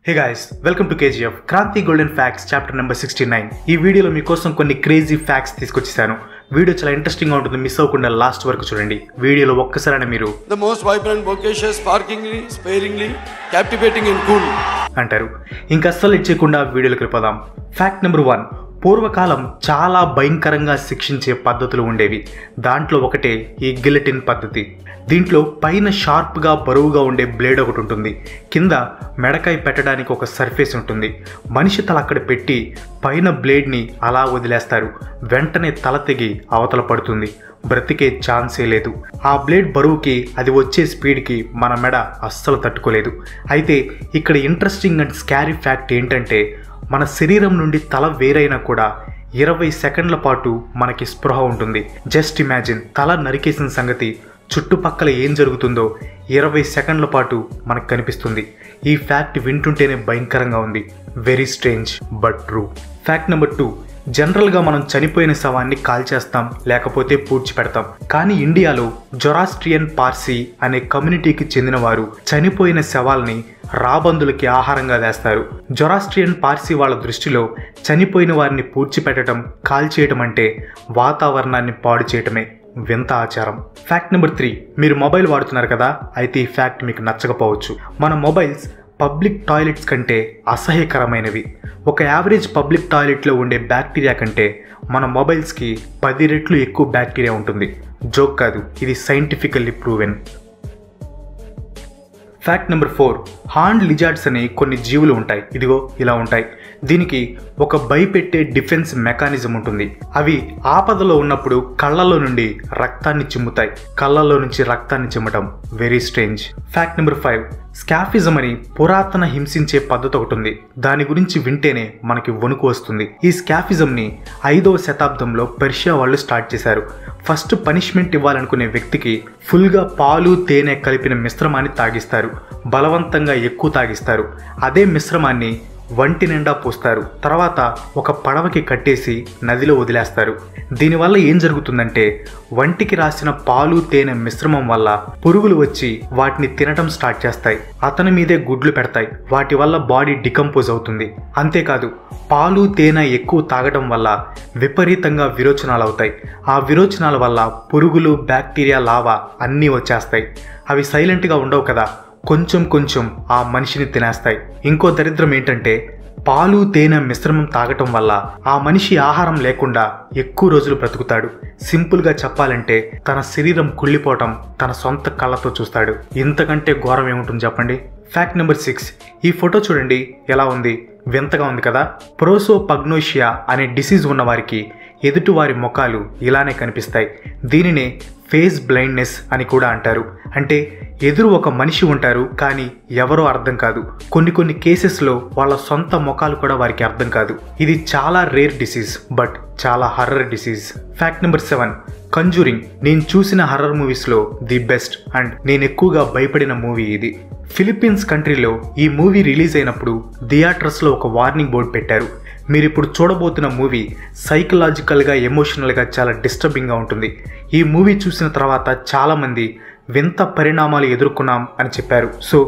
Hey guys, welcome to KGF Kranti Golden Facts chapter number 69. ఈ వీడియోలో మీకోసం కొన్ని క్రేజీ ఫ్యాక్ట్స్ తీసుకొచ్చేసాను. వీడియో చాలా ఇంట్రెస్టింగ్ గా ఉంటుంది, మిస్ అవ్వకుండా లాస్ట్ వరకు చూడండి. వీడియోలో ఒక్కసారి మీరు the most vibrant, bodacious, sparkingly, sparingly, captivating and cool అంటారు. ఇంకా అస్సలు ఇచ్చేయకుండా వీడియోలోకి వెళ్ళిపోదాం. Fact number 1. పూర్వకాలం చాలా భయంకరంగా శిక్షించే పద్ధతులు ఉండేవి. దాంట్లో ఒకటే ఈ గిలెటిన్ పద్ధతి. దీంట్లో పైన షార్ప్గా బరువుగా ఉండే బ్లేడ్ ఒకటి ఉంటుంది, కింద మెడకాయ పెట్టడానికి ఒక సర్ఫేస్ ఉంటుంది. మనిషి తల అక్కడ పెట్టి పైన బ్లేడ్ని అలా వదిలేస్తారు. వెంటనే తల తెగి అవతల పడుతుంది. బ్రతికే ఛాన్సే లేదు. ఆ బ్లేడ్ బరువుకి అది వచ్చే స్పీడ్కి మన మెడ అస్సలు తట్టుకోలేదు. అయితే ఇక్కడ ఇంట్రెస్టింగ్ అండ్ స్కారీ ఫ్యాక్ట్ ఏంటంటే, మన శరీరం నుండి తల వేరైనా కూడా 20 సెకండ్ల పాటు మనకి స్పృహ ఉంటుంది. జస్ట్ ఇమాజిన్, తల నరికేసిన సంగతి చుట్టుపక్కల ఏం జరుగుతుందో 20 సెకండ్ల పాటు మనకు కనిపిస్తుంది. ఈ ఫ్యాక్ట్ వింటుంటేనే భయంకరంగా ఉంది. Very strange but true. Fact number 2. జనరల్గా మనం చనిపోయిన శవాన్ని కాల్చేస్తాం, లేకపోతే పూడ్చిపెడతాం. కానీ ఇండియాలో జొరాస్ట్రియన్ పార్సీ అనే కమ్యూనిటీకి చెందిన వారు చనిపోయిన శవాల్ని రాబందులకి ఆహారంగా వేస్తారు. జొరాస్ట్రియన్ పార్సీ వాళ్ళ దృష్టిలో చనిపోయిన వారిని పూడ్చిపెట్టడం, కాల్చేయటం అంటే వాతావరణాన్ని పాడు చేయటమే. వింత ఆచారం. Fact number 3. మీరు మొబైల్ వాడుతున్నారు కదా, అయితే ఈ ఫ్యాక్ట్ మీకు నచ్చకపోవచ్చు. మన మొబైల్స్ పబ్లిక్ టాయిలెట్స్ కంటే అసహ్యకరమైనవి. ఒక యావరేజ్ పబ్లిక్ టాయిలెట్లో ఉండే బ్యాక్టీరియా కంటే మన మొబైల్స్కి 10 రెట్లు ఎక్కువ బ్యాక్టీరియా ఉంటుంది. జోక్ కాదు, ఇది scientifically proven. Fact number 4. Horned lizards అనే కొన్ని జీవులు ఉంటాయి. ఇదిగో ఇలా ఉంటాయి. దీనికి ఒక భయపెట్టే డిఫెన్స్ మెకానిజం ఉంటుంది. అవి ఆపదలో ఉన్నప్పుడు కళ్ళలో నుండి రక్తాన్ని చిమ్ముతాయి. కళ్ళలో నుంచి రక్తాన్ని చిమ్మటం వెరీ స్ట్రేంజ్. Fact number 5. స్కాఫిజం అని పురాతన హింసించే పద్ధతి ఒకటి ఉంది. దాని గురించి వింటేనే మనకి వణుకు వస్తుంది. ఈ స్కాఫిజంని 5వ శతాబ్దంలో పర్షియా వాళ్ళు స్టార్ట్ చేశారు. ఫస్ట్ పనిష్మెంట్ ఇవ్వాలనుకునే వ్యక్తికి ఫుల్గా పాలు తేనె కలిపిన మిశ్రమాన్ని తాగిస్తారు. బలవంతంగా ఎక్కువ తాగిస్తారు. అదే మిశ్రమాన్ని వంటి నిండా పోస్తారు. తర్వాత ఒక పడవకి కట్టేసి నదిలో వదిలేస్తారు. దీనివల్ల ఏం జరుగుతుందంటే, వంటికి రాసిన పాలు తేనె మిశ్రమం వల్ల పురుగులు వచ్చి వాటిని తినటం స్టార్ట్ చేస్తాయి. అతని మీదే గుడ్లు పెడతాయి. వాటి వల్ల బాడీ డికంపోజ్ అవుతుంది. అంతేకాదు, పాలు తేనె ఎక్కువ తాగడం వల్ల విపరీతంగా విరోచనాలు అవుతాయి. ఆ విరోచనాల వల్ల పురుగులు, బ్యాక్టీరియా, లావా అన్నీ వచ్చేస్తాయి. అవి సైలెంట్గా ఉండవు కదా, కొంచెం కొంచెం ఆ మనిషిని తినేస్తాయి. ఇంకో దరిద్రం ఏంటంటే, పాలు తేనె మిశ్రమం తాగటం వల్ల ఆ మనిషి ఆహారం లేకుండా ఎక్కువ రోజులు బ్రతుకుతాడు. సింపుల్గా చెప్పాలంటే తన శరీరం కుళ్ళిపోవటం తన సొంత కళ్ళతో చూస్తాడు. ఇంతకంటే ఘోరం ఏముంటుంది చెప్పండి. Fact number 6. ఈ ఫోటో చూడండి ఎలా ఉంది, వింతగా ఉంది కదా. ప్రోసోపగ్నోషియా అనే డిసీజ్ ఉన్న వారికి ఎదుటివారి ముఖాలు ఇలానే కనిపిస్తాయి. దీనినే ఫేస్ బ్లైండ్నెస్ అని కూడా అంటారు. అంటే ఎదురు ఒక మనిషి ఉంటారు, కానీ ఎవరో అర్థం కాదు. కొన్ని కేసెస్లో వాళ్ళ సొంత ముఖాలు కూడా వారికి అర్థం కాదు. ఇది చాలా రేర్ డిసీజ్, బట్ చాలా horror disease. Fact number 7. Conjuring నేను చూసిన హర్రర్ మూవీస్లో ది బెస్ట్ అండ్ నేను ఎక్కువగా భయపడిన మూవీ ఇది. ఫిలిప్పీన్స్ కంట్రీలో ఈ మూవీ రిలీజ్ అయినప్పుడు థియేటర్స్లో ఒక వార్నింగ్ బోర్డు పెట్టారు. మీరు ఇప్పుడు చూడబోతున్న మూవీ సైకలాజికల్గా, ఎమోషనల్గా చాలా డిస్టర్బింగ్గా ఉంటుంది. ఈ మూవీ చూసిన తర్వాత చాలామంది వింత పరిణామాలు ఎదుర్కొన్నాం అని చెప్పారు. సో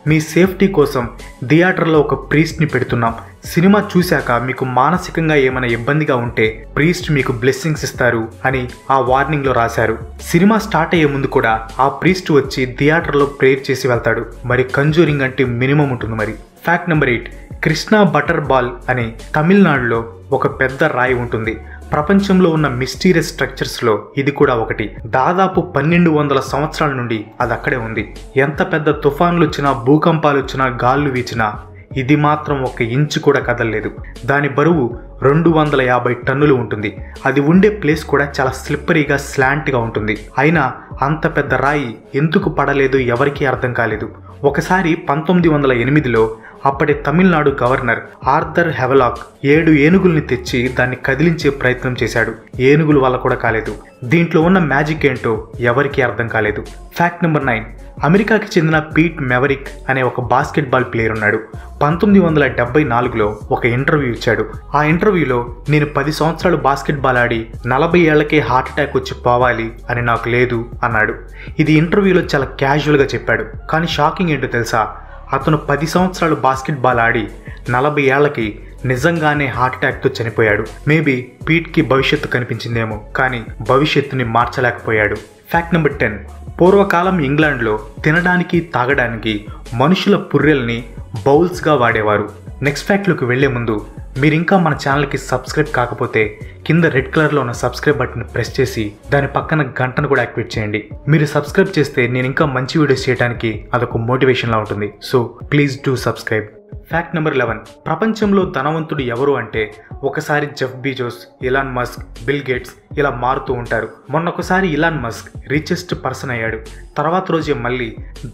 మీ సేఫ్టీ కోసం థియేటర్లో ఒక ప్రీస్ట్ని పెడుతున్నాం. సినిమా చూశాక మీకు మానసికంగా ఏమైనా ఇబ్బందిగా ఉంటే ప్రీస్ట్ మీకు బ్లెస్సింగ్స్ ఇస్తారు అని ఆ వార్నింగ్లో రాశారు. సినిమా స్టార్ట్ అయ్యే ముందు కూడా ఆ ప్రీస్ట్ వచ్చి థియేటర్లో ప్రేయర్ చేసి వెళ్తాడు. మరి కంజూరింగ్ అంటే మినిమం ఉంటుంది మరి. Fact number 8. Krishna butter ball అని తమిళనాడులో ఒక పెద్ద రాయి ఉంటుంది. ప్రపంచంలో ఉన్న మిస్టీరియస్ స్ట్రక్చర్స్లో ఇది కూడా ఒకటి. దాదాపు 1200 సంవత్సరాల నుండి అది అక్కడే ఉంది. ఎంత పెద్ద తుఫాన్లు వచ్చినా, భూకంపాలు వచ్చినా, గాళ్ళు వీచినా ఇది మాత్రం 1 ఇంచు కూడా కదలలేదు. దాని బరువు 250 టన్నులు ఉంటుంది. అది ఉండే ప్లేస్ కూడా చాలా స్లిప్పరీగా, స్లాంట్గా ఉంటుంది. అయినా అంత పెద్ద రాయి ఎందుకు పడలేదు ఎవరికీ అర్థం కాలేదు. ఒకసారి 1908లో అప్పటి తమిళనాడు గవర్నర్ ఆర్థర్ హెవలాక్ 7 ఏనుగుల్ని తెచ్చి దాన్ని కదిలించే ప్రయత్నం చేశాడు. ఏనుగుల వల్ల కూడా కాలేదు. దీంట్లో ఉన్న మ్యాజిక్ ఏంటో ఎవరికీ అర్థం కాలేదు. Fact number 9. అమెరికాకి చెందిన పీట్ మెవరిక్ అనే ఒక బాస్కెట్బాల్ ప్లేయర్ ఉన్నాడు. 1974లో ఒక ఇంటర్వ్యూ ఇచ్చాడు. ఆ ఇంటర్వ్యూలో నేను 10 సంవత్సరాలు బాస్కెట్బాల్ ఆడి 40 ఏళ్లకే హార్ట్ అటాక్ వచ్చి పోవాలి అని నాకు లేదు అన్నాడు. ఇది ఇంటర్వ్యూలో చాలా క్యాజువల్గా చెప్పాడు. కానీ షాకింగ్ ఏంటో తెలుసా, అతను 10 సంవత్సరాలు బాస్కెట్బాల్ ఆడి 40 ఏళ్లకి నిజంగానే హార్ట్ అటాక్తో చనిపోయాడు. మేబీ పీట్కి భవిష్యత్తు కనిపించిందేమో, కానీ భవిష్యత్తుని మార్చలేకపోయాడు. Fact number 10. పూర్వకాలం ఇంగ్లాండ్లో తినడానికి తాగడానికి మనుషుల పుర్రెల్ని బౌల్స్గా వాడేవారు. నెక్స్ట్ ఫ్యాక్ట్లోకి వెళ్లే ముందు మీరు ఇంకా మన ఛానల్కి సబ్స్క్రైబ్ కాకపోతే కింద రెడ్ కలర్లో ఉన్న సబ్స్క్రైబ్ బటన్ ప్రెస్ చేసి దాని పక్కన గంటను కూడా యాక్టివేట్ చేయండి. మీరు సబ్స్క్రైబ్ చేస్తే నేను ఇంకా మంచి వీడియోస్ చేయడానికి అదొక మోటివేషన్లా ఉంటుంది. So please do subscribe. Fact number 11. ప్రపంచంలో ధనవంతుడు ఎవరు అంటే ఒకసారి Jeff Bezos, Elon Musk, bill gates ఇలా మారుతూ ఉంటారు. మొన్నొకసారి ఇలాన్ మస్క్ రిచెస్ట్ పర్సన్ అయ్యాడు. తర్వాత రోజే మళ్ళీ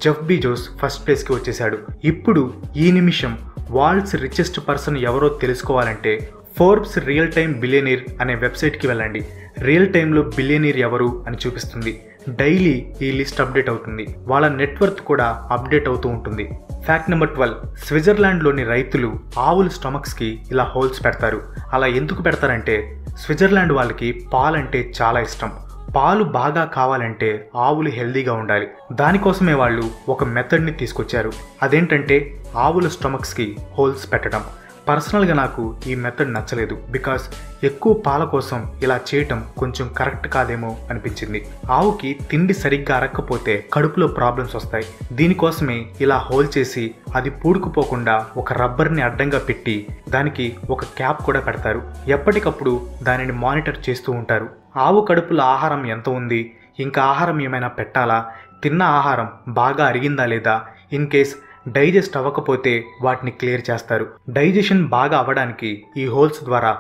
జెఫ్ బీజోస్ ఫస్ట్ ప్లేస్కి వచ్చేసాడు. ఇప్పుడు ఈ నిమిషం వరల్డ్స్ రిచెస్ట్ పర్సన్ ఎవరో తెలుసుకోవాలంటే ఫోర్బ్స్ రియల్ టైమ్ బిలియనీర్ అనే వెబ్సైట్కి వెళ్ళండి. రియల్ టైంలో బిలియనీర్ ఎవరు అని చూపిస్తుంది. డైలీ ఈ లిస్ట్ అప్డేట్ అవుతుంది. వాళ్ళ నెట్వర్త్ కూడా అప్డేట్ అవుతూ ఉంటుంది. Fact number 12. స్విట్జర్లాండ్లోని రైతులు ఆవుల స్టమక్స్కి ఇలా హోల్స్ పెడతారు. అలా ఎందుకు పెడతారంటే స్విట్జర్లాండ్ వాళ్ళకి పాలంటే చాలా ఇష్టం. పాలు బాగా కావాలంటే ఆవులు హెల్దీగా ఉండాలి. దానికోసమే వాళ్ళు ఒక మెథడ్ని తీసుకొచ్చారు. అదేంటంటే ఆవుల స్టమక్స్కి హోల్స్ పెట్టడం. పర్సనల్గా నాకు ఈ మెథడ్ నచ్చలేదు. బికాస్ ఎక్కువ పాల కోసం ఇలా చేయటం కొంచెం కరెక్ట్ కాదేమో అనిపించింది. ఆవుకి తిండి సరిగ్గా అరక్కపోతే కడుపులో ప్రాబ్లమ్స్ వస్తాయి. దీనికోసమే ఇలా హోల్ చేసి అది పూడుకుపోకుండా ఒక రబ్బర్ని అడ్డంగా పెట్టి దానికి ఒక క్యాప్ కూడా పెడతారు. ఎప్పటికప్పుడు దానిని మానిటర్ చేస్తూ ఉంటారు. ఆవు కడుపులో ఆహారం ఎంత ఉంది, ఇంకా ఆహారం ఏమైనా పెట్టాలా, తిన్న ఆహారం బాగా అరిగిందా లేదా, ఇన్ కేస్ డైజెస్ట్ అవ్వకపోతే వాటిని క్లియర్ చేస్తారు. డైజెషన్ బాగా అవ్వడానికి ఈ హోల్స్ ద్వారా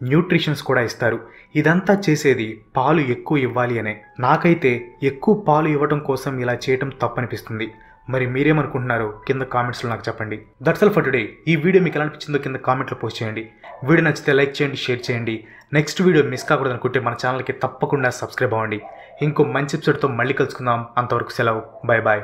న్యూట్రిషన్స్ కూడా ఇస్తారు. ఇదంతా చేసేది పాలు ఎక్కువ ఇవ్వాలి అనే. నాకైతే ఎక్కువ పాలు ఇవ్వడం కోసం ఇలా చేయటం తప్పనిపిస్తుంది. మరి మీరేమనుకుంటున్నారో కింద కామెంట్స్లో నాకు చెప్పండి. That's all for today. ఈ వీడియో మీకు ఎలా అనిపించిందో కింద కామెంట్లో పోస్ట్ చేయండి. వీడియో నచ్చితే లైక్ చేయండి, షేర్ చేయండి. నెక్స్ట్ వీడియో మిస్ కాకూడదు అనుకుంటే మన ఛానల్కి తప్పకుండా సబ్స్క్రైబ్ అవ్వండి. ఇంకో మంచి ఎపిసోడ్తో మళ్ళీ కలుసుకుందాం. అంతవరకు సెలవు. Bye bye.